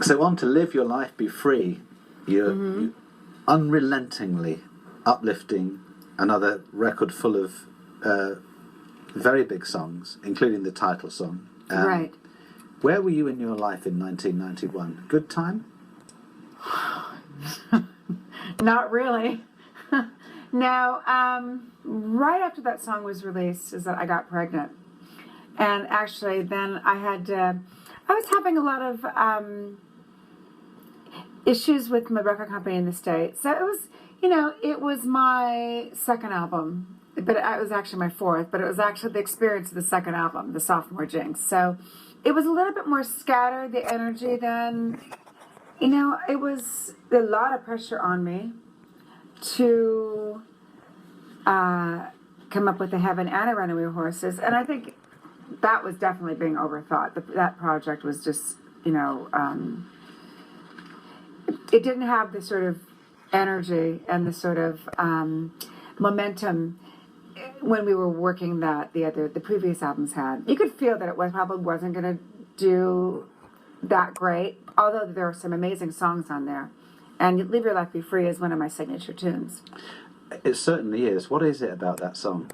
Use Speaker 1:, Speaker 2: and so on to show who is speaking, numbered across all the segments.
Speaker 1: So on To Live Your Life, Be Free, you're unrelentingly uplifting, another record full of very big songs, including the title song.
Speaker 2: Right.
Speaker 1: Where were you in your life in 1991? Good time?
Speaker 2: Not really. No, right after that song was released is that I got pregnant. And actually then I was having a lot of issues with my record company in the States. So it was my second album, but it was actually my fourth, but it was actually the experience of the second album, the Sophomore Jinx. So it was a little bit more scattered, the energy then. It was a lot of pressure on me to come up with a Heaven and a Runaway Horses. And I think that was definitely being overthought. That project was just, it didn't have the sort of energy and the sort of momentum when we were working that the previous albums had. You could feel that it probably wasn't going to do that great, although there are some amazing songs on there. And Leave Your Life Be Free is one of my signature tunes.
Speaker 1: It certainly is. What is it about that song?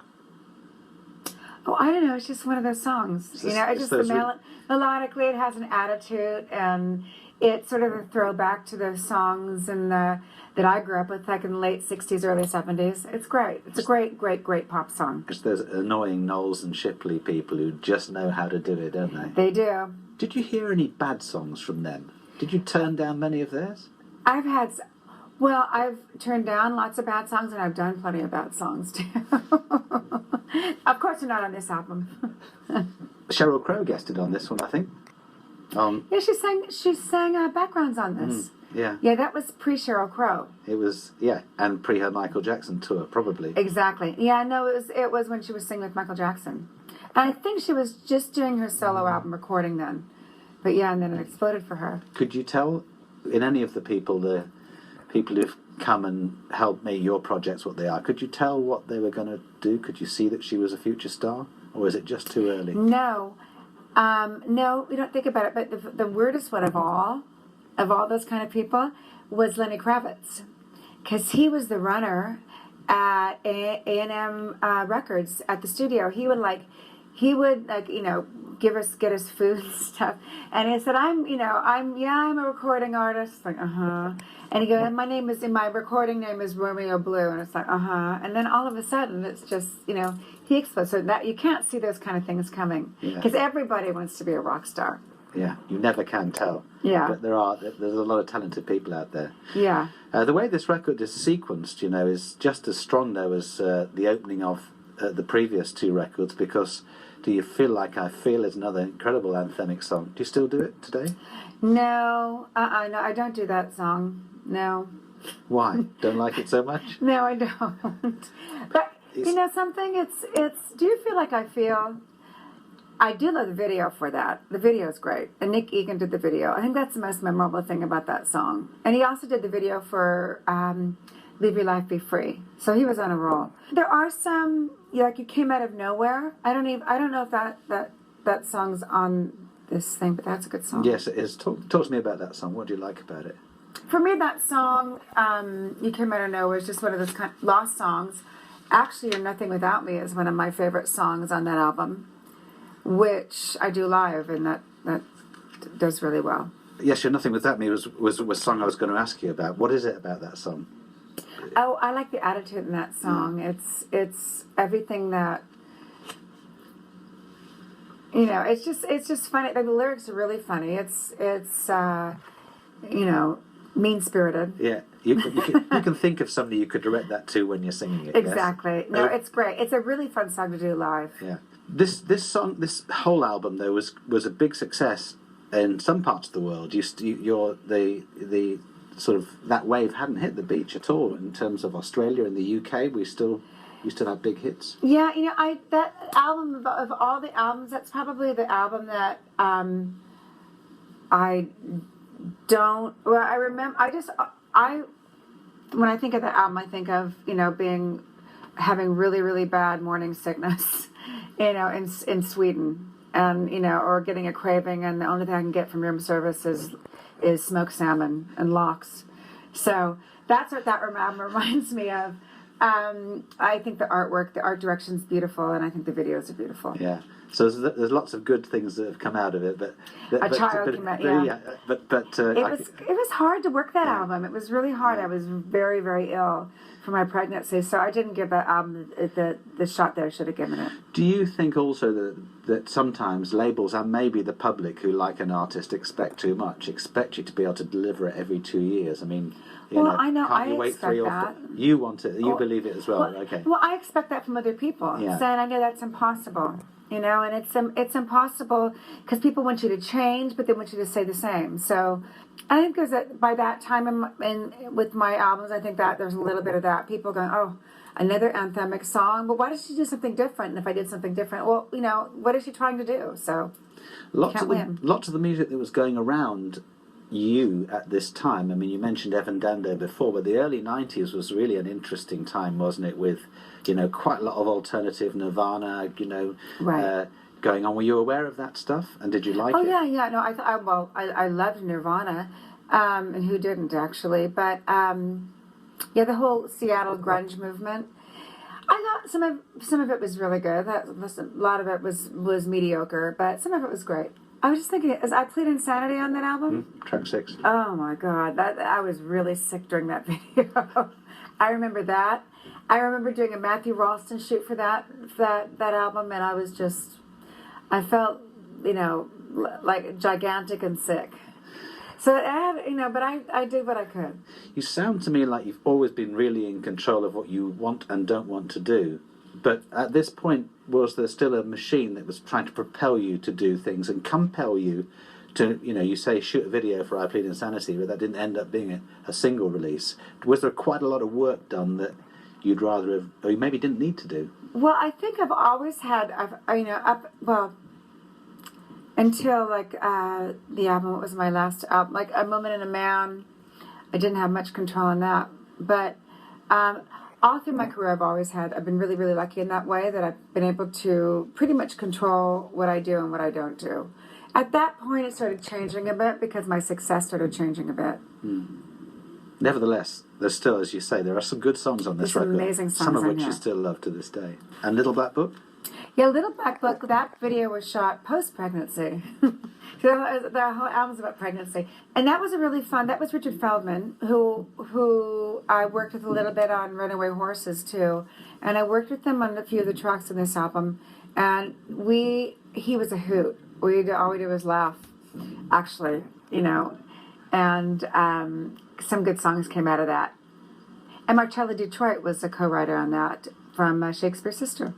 Speaker 2: Oh, I don't know. It's just one of those songs. Melodically, it has an attitude, and it's sort of a throwback to those songs that I grew up with, like in the late 60s, early 70s. It's great. It's a great, great, great pop song.
Speaker 1: Because there's annoying Knowles and Shipley people who just know how to do it, don't they?
Speaker 2: They do.
Speaker 1: Did you hear any bad songs from them? Did you turn down many of theirs?
Speaker 2: I've turned down lots of bad songs, and I've done plenty of bad songs, too. Of course, they're not on this album.
Speaker 1: Sheryl Crow guested on this one, I think.
Speaker 2: Yeah, she sang backgrounds on this.
Speaker 1: Yeah.
Speaker 2: Yeah, that was pre-Sheryl Crow.
Speaker 1: It was, and pre her Michael Jackson tour, probably.
Speaker 2: Exactly. Yeah, no, it was when she was singing with Michael Jackson. And I think she was just doing her solo album recording then. But yeah, and then it exploded for her.
Speaker 1: Could you tell in any of the people who've come and helped me, your projects, what they are, could you tell what they were going to do? Could you see that she was a future star? Or is it just too early?
Speaker 2: No. No, we don't think about it. But the weirdest one of all those kind of people, was Lenny Kravitz. Because he was the runner at A&M Records at the studio. He would get us food and stuff. And he said, I'm a recording artist. Like, And he goes, my recording name is Romeo Blue. And it's like, And then all of a sudden, it's just, he explodes. So that you can't see those kind of things coming. Because everybody wants to be a rock star.
Speaker 1: Yeah, you never can tell.
Speaker 2: Yeah.
Speaker 1: But there's a lot of talented people out there.
Speaker 2: Yeah.
Speaker 1: The way this record is sequenced, is just as strong, though, as the opening of the previous two records, because Do You Feel Like I Feel is another incredible anthemic song. Do you still do it today?
Speaker 2: No. No, I don't do that song. No.
Speaker 1: Why? Don't like it so much?
Speaker 2: No, I don't. But, something? It's Do You Feel Like I Feel? I do love the video for that. The video is great. And Nick Egan did the video. I think that's the most memorable thing about that song. And he also did the video for Leave Your Life Be Free. So he was on a roll. There are some, like You Came Out of Nowhere. I don't know if that song's on this thing, but that's a good song.
Speaker 1: Yes, it is. Talk to me about that song. What do you like about it?
Speaker 2: For me, that song, You Came Out of Nowhere, is just one of those kind of lost songs. Actually, You're Nothing Without Me is one of my favorite songs on that album, which I do live, and that does really well.
Speaker 1: Yes, You're Nothing Without Me was a song I was going to ask you about. What is it about that song?
Speaker 2: Oh, I like the attitude in that song. It's everything that, it's just funny. The lyrics are really funny. It's mean-spirited.
Speaker 1: Yeah, you can think of somebody you could direct that to when you're singing it.
Speaker 2: Exactly.
Speaker 1: Yes?
Speaker 2: No, it's great. It's a really fun song to do live.
Speaker 1: Yeah. This song, this whole album though, was a big success in some parts of the world. The sort of that wave hadn't hit the beach at all in terms of Australia and the UK. We still have big hits. Yeah,
Speaker 2: that album of all the albums, that's probably the album that I don't. Well, I remember. When I think of the album, I think of having really, really bad morning sickness, in Sweden. and or getting a craving, and the only thing I can get from room service is smoked salmon and lox. So that's what that reminds me of. I think the artwork, the art direction is beautiful, and I think the videos are beautiful.
Speaker 1: Yeah. So there's lots of good things that have come out of it, but
Speaker 2: It was hard to work that album. It was really hard. I was very, very ill for my pregnancy, so I didn't give that album the shot that I should have given it.
Speaker 1: Do you think also that sometimes labels and maybe the public who like an artist expect too much, expect you to be able to deliver it every 2 years? I mean,
Speaker 2: I know.
Speaker 1: Can't you
Speaker 2: I
Speaker 1: wait
Speaker 2: expect
Speaker 1: 3 or 4?
Speaker 2: that.
Speaker 1: You want it. You believe it as well. Okay.
Speaker 2: Well, I expect that from other people.
Speaker 1: Yeah.
Speaker 2: So, and I know that's impossible. And it's impossible because people want you to change, but they want you to stay the same. So, I think by that time with my albums, I think that there's a little bit of that. People going, oh, another anthemic song. But why does she do something different? And if I did something different, well, what is she trying to do? So,
Speaker 1: lots of the music that was going around you at this time. I mean, you mentioned Evan Dando before, but the early 90s was really an interesting time, wasn't it? With, quite a lot of alternative Nirvana,
Speaker 2: right.
Speaker 1: Going on. Were you aware of that stuff? And did you like it?
Speaker 2: Oh, yeah. No, I loved Nirvana. And who didn't, actually? But, the whole Seattle grunge movement. I thought some of it was really good. A lot of it was mediocre, but some of it was great. I was just thinking, is I Plead Insanity on that album?
Speaker 1: Track 6.
Speaker 2: Oh my God, I was really sick during that video. I remember that. I remember doing a Matthew Ralston shoot for that album, and I felt, like gigantic and sick. So I had, but I did what I could.
Speaker 1: You sound to me like you've always been really in control of what you want and don't want to do. But at this point, was there still a machine that was trying to propel you to do things and compel you to, you say shoot a video for I Plead Insanity, but that didn't end up being a single release. Was there quite a lot of work done that you'd rather have, or you maybe didn't need to do?
Speaker 2: Well, I think I've always had, until the album, what was my last album, like A Woman and a Man, I didn't have much control on that. But all through my career, I've been really, really lucky in that way that I've been able to pretty much control what I do and what I don't do. At that point, it started changing a bit because my success started changing a bit.
Speaker 1: Nevertheless, there's still, as you say, there are some good songs on this record.
Speaker 2: Amazing songs,
Speaker 1: some of which you still love to this day. And Little Black Book?
Speaker 2: Yeah, Little Black Book, that video was shot post-pregnancy. The whole album's about pregnancy. And that was that was Richard Feldman, who I worked with a little bit on Runaway Horses, too. And I worked with him on a few of the tracks on this album. And he was a hoot. All we did was laugh, actually, And some good songs came out of that. And Marcella Detroit was a co-writer on that from Shakespeare's Sister.